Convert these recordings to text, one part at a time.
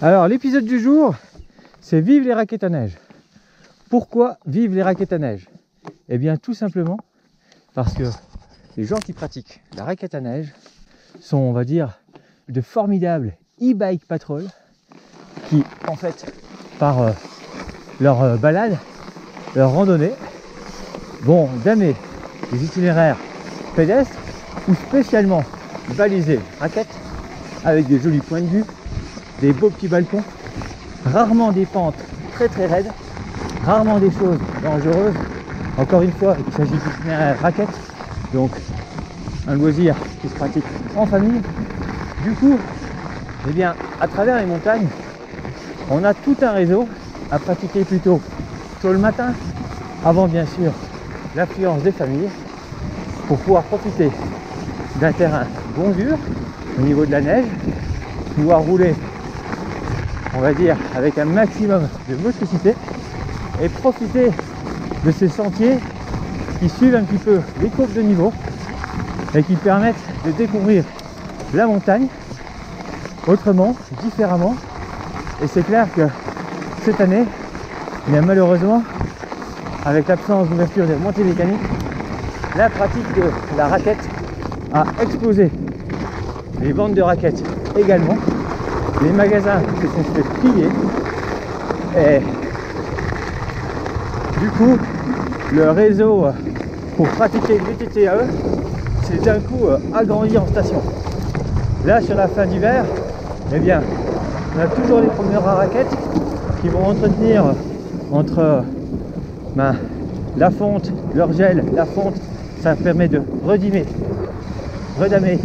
Alors l'épisode du jour, c'est vive les raquettes à neige. Pourquoi vive les raquettes à neige? Eh bien tout simplement parce que les gens qui pratiquent la raquette à neige sont, on va dire, de formidables e-bike patrol qui, en fait, par leur balade, leur randonnée, vont damer des itinéraires pédestres ou spécialement balisés raquettes avec des jolis points de vue, des beaux petits balcons, rarement des pentes très raides, rarement des choses dangereuses. Encore une fois, il s'agit d'itinéraires raquettes, donc un loisir qui se pratique en famille. Du coup, eh bien, à travers les montagnes, on a tout un réseau à pratiquer plutôt tôt le matin, avant bien sûr l'affluence des familles, pour pouvoir profiter d'un terrain bon dur au niveau de la neige, pouvoir rouler, on va dire, avec un maximum de motricité et profiter de ces sentiers qui suivent un petit peu les courbes de niveau et qui permettent de découvrir la montagne autrement, différemment. Et c'est clair que cette année, il y a malheureusement, avec l'absence d'ouverture des montées mécaniques, la pratique de la raquette a explosé. Les ventes de raquettes également, les magasins se sont fait piller et du coup le réseau pour pratiquer le VTT s'est d'un coup agrandi en station. Là sur la fin d'hiver, eh bien on a toujours les promeneurs à raquettes qui vont entretenir entre la fonte, leur gel, la fonte, ça permet de redimer, redamer,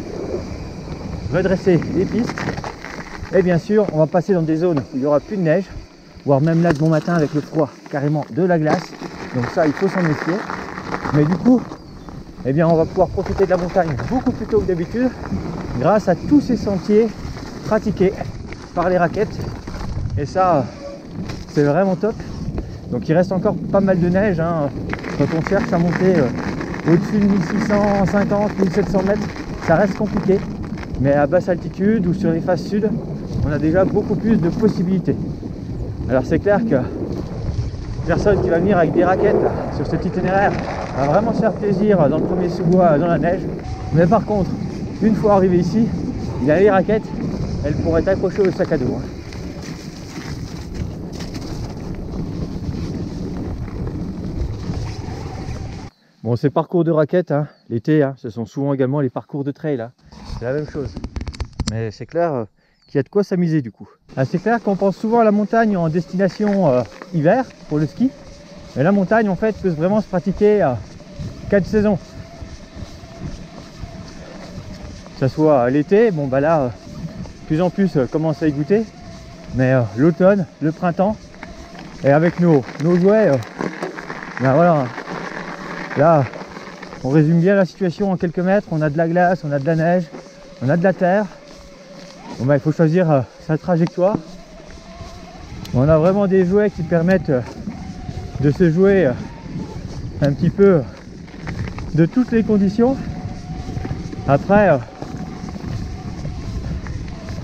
redresser les pistes. Et bien sûr, on va passer dans des zones où il n'y aura plus de neige, voire même là de bon matin avec le froid, carrément de la glace. Donc ça, il faut s'en méfier. Mais du coup, eh bien, on va pouvoir profiter de la montagne beaucoup plus tôt que d'habitude grâce à tous ces sentiers pratiqués par les raquettes. Et ça, c'est vraiment top. Donc il reste encore pas mal de neige hein. Quand on cherche à monter au-dessus de 1650, 1700 mètres, ça reste compliqué. Mais à basse altitude ou sur les faces sud, on a déjà beaucoup plus de possibilités. Alors c'est clair que personne qui va venir avec des raquettes sur cet itinéraire va vraiment se faire plaisir dans le premier sous-bois, dans la neige. Mais par contre, une fois arrivé ici, il y a les raquettes, elles pourraient être accrochées au sac à dos. Bon, ces parcours de raquettes, hein, l'été, hein, ce sont souvent également les parcours de trail. Hein. C'est la même chose. Mais c'est clair qu'il y a de quoi s'amuser du coup. Ah, c'est clair qu'on pense souvent à la montagne en destination hiver pour le ski. Mais la montagne, en fait, peut vraiment se pratiquer à 4 saisons. Que ce soit l'été, bon bah là, de plus en plus commence à y goûter. Mais l'automne, le printemps, et avec nos jouets, ben voilà. Là, on résume bien la situation en quelques mètres. On a de la glace, on a de la neige, on a de la terre. Bon bah, il faut choisir sa trajectoire. On a vraiment des jouets qui permettent de se jouer un petit peu de toutes les conditions. Après,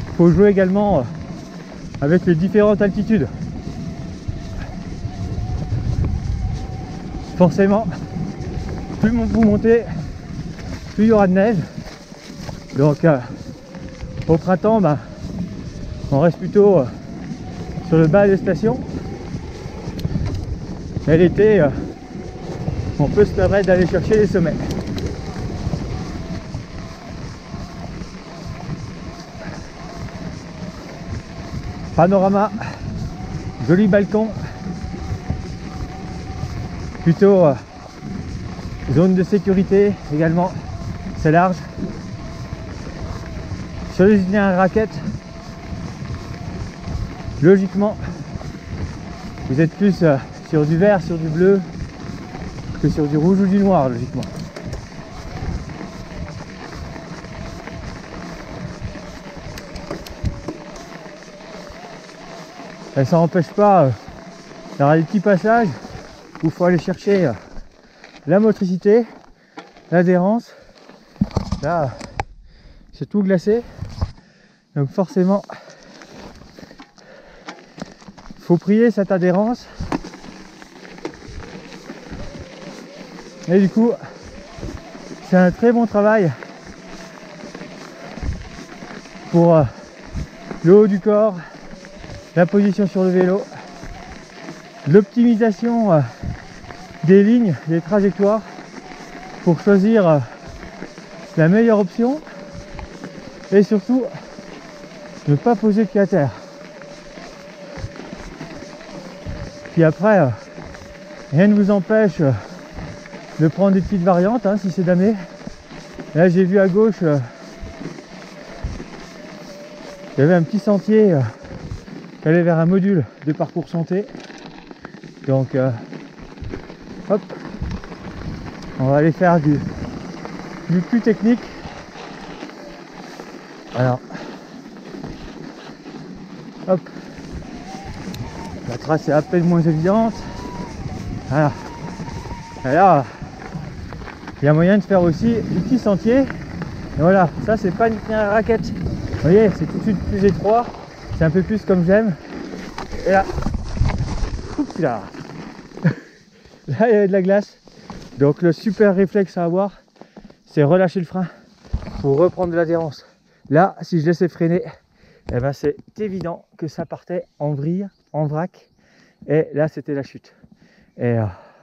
il faut jouer également avec les différentes altitudes. Forcément, plus vous montez, plus il y aura de neige. Donc au printemps, bah, on reste plutôt sur le bas des stations. Et l'été, on peut se permettre d'aller chercher les sommets. Panorama, joli balcon, plutôt zone de sécurité également, c'est large. Sur les itinéraires raquettes, logiquement, vous êtes plus sur du vert, sur du bleu, que sur du rouge ou du noir, logiquement. Et ça n'empêche pas d'avoir des petits passages où il faut aller chercher la motricité, l'adhérence. Là, c'est tout glacé. Donc forcément, faut prier cette adhérence. Et du coup, c'est un très bon travail pour le haut du corps, la position sur le vélo, l'optimisation des lignes, des trajectoires pour choisir la meilleure option et surtout ne pas poser le pied à terre. Puis après, rien ne vous empêche de prendre des petites variantes hein, si c'est damé. Là j'ai vu à gauche, il y avait un petit sentier qui allait vers un module de parcours santé. Donc hop, on va aller faire du plus technique. Alors hop, la trace est à peine moins évidente. Voilà. Et là, il y a moyen de faire aussi du petit sentier. Et voilà, ça c'est pas une raquette. Vous voyez, c'est tout de suite plus étroit. C'est un peu plus comme j'aime. Et là, oups, là, là il y avait de la glace. Donc le super réflexe à avoir, c'est relâcher le frein pour reprendre de l'adhérence. Là, si je laissais freiner, eh ben, c'est évident que ça partait en vrille, en vrac. Et là, c'était la chute. Et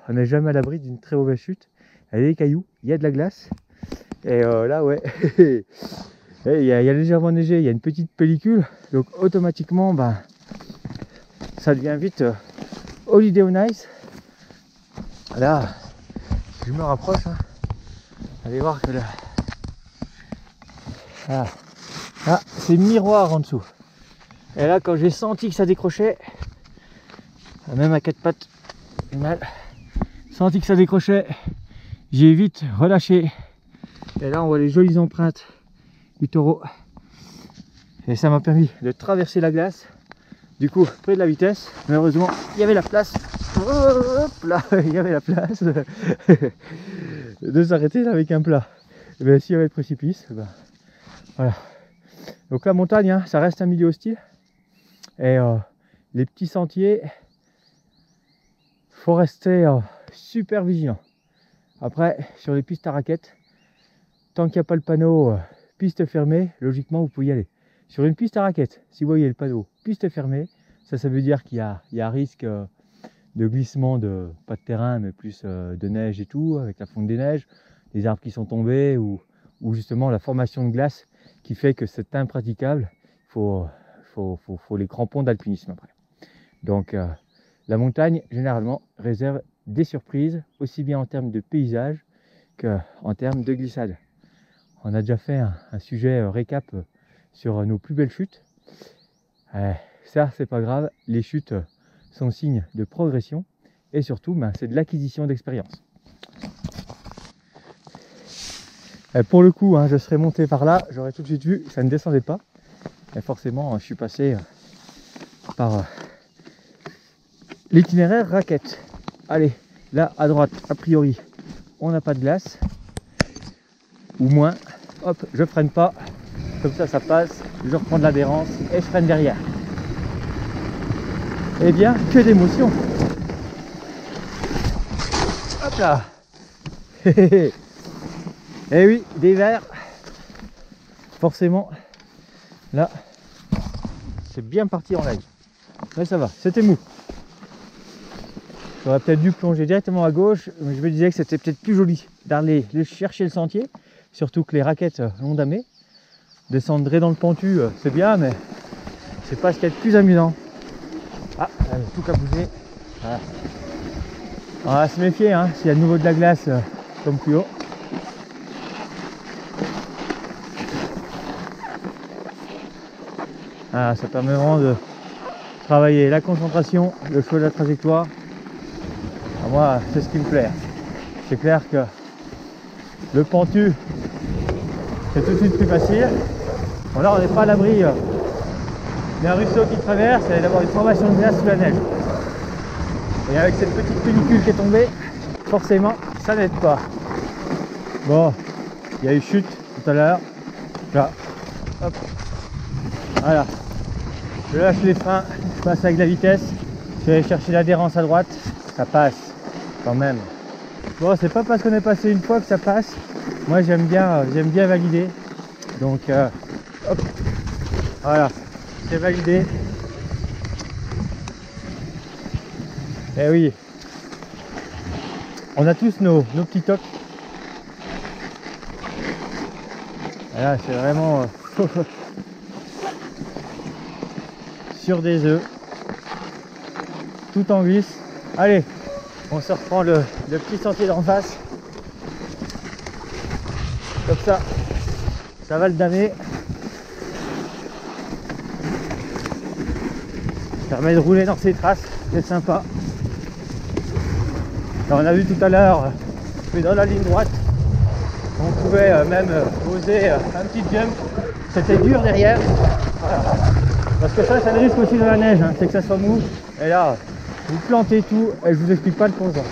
on n'est jamais à l'abri d'une très mauvaise chute. Il y a des cailloux, il y a de la glace. Et là, ouais, il y a légèrement neigé, il y a une petite pellicule. Donc automatiquement, ben, ça devient vite holiday on ice. Là, je me rapproche. Hein. Allez voir que là, voilà. Là, c'est miroir en dessous. Et là, quand j'ai senti que ça décrochait, même à quatre pattes, j'ai mal. Senti que ça décrochait, j'ai vite relâché. Et là, on voit les jolies empreintes du taureau. Et ça m'a permis de traverser la glace. Du coup, près de la vitesse. Malheureusement, il y avait la place. Hop là, il y avait la place de s'arrêter là avec un plat. Et bien, s'il y avait le précipice, ben, voilà. Donc la montagne, hein, ça reste un milieu hostile. Et les petits sentiers, faut rester super vigilant. Après, sur les pistes à raquettes, tant qu'il n'y a pas le panneau piste fermée, logiquement vous pouvez y aller. Sur une piste à raquettes, si vous voyez le panneau piste fermée, ça veut dire qu'il y a risque de glissement, pas de terrain, mais plus de neige et tout, avec la fonte des neiges, des arbres qui sont tombés, ou justement la formation de glace qui fait que c'est impraticable. Il faut les crampons d'alpinisme après. Donc la montagne, généralement, réserve des surprises, aussi bien en termes de paysage qu'en termes de glissade. On a déjà fait un sujet récap sur nos plus belles chutes. Ça, c'est pas grave, les chutes sont signe de progression et surtout, ben, c'est de l'acquisition d'expérience. Pour le coup, hein, je serais monté par là, j'aurais tout de suite vu que ça ne descendait pas. Et forcément, je suis passé par l'itinéraire raquette. Allez, là à droite, a priori, on n'a pas de glace, ou moins. Hop, je freine pas, comme ça passe, je reprends de l'adhérence et je freine derrière. Eh bien, que d'émotion. Hop là. Eh oui, des verres. Forcément, là, c'est bien parti en live. Mais ça va, c'était mou. J'aurais peut-être dû plonger directement à gauche, mais je me disais que c'était peut-être plus joli d'aller chercher le sentier, surtout que les raquettes l'ont damé. Descendre dans le pentu, c'est bien, mais c'est pas ce qu'il y a de plus amusant. Ah, là, tout qu'à bouger. Voilà. On va se méfier, hein, s'il y a de nouveau de la glace comme plus haut. Ah, ça permet vraiment de travailler la concentration, le choix de la trajectoire. Ah, moi, c'est ce qui me plaît. C'est clair que le pentu, c'est tout de suite plus facile. Bon, là, on n'est pas à l'abri d'un ruisseau qui traverse et d'avoir une formation de glace sous la neige. Et avec cette petite pellicule qui est tombée, forcément, ça n'aide pas. Bon, il y a eu chute tout à l'heure. Là, hop, voilà. Je lâche les freins, je passe avec la vitesse Je vais aller chercher l'adhérence à droite, ça passe quand même. Bon, c'est pas parce qu'on est passé une fois que ça passe. Moi j'aime bien valider. Donc hop, voilà, c'est validé. Et oui, on a tous nos petits tocs. Et là c'est vraiment sur des œufs, tout en glisse. Allez, on se reprend le petit sentier d'en face. Comme ça va le damer. Ça permet de rouler dans ses traces, c'est sympa. Alors, on a vu tout à l'heure que dans la ligne droite, on pouvait même oser un petit jump. C'était dur derrière. Voilà. Parce que ça le risque aussi de la neige, hein, c'est que ça soit mou. Et là, vous plantez tout et je vous explique pas le concept.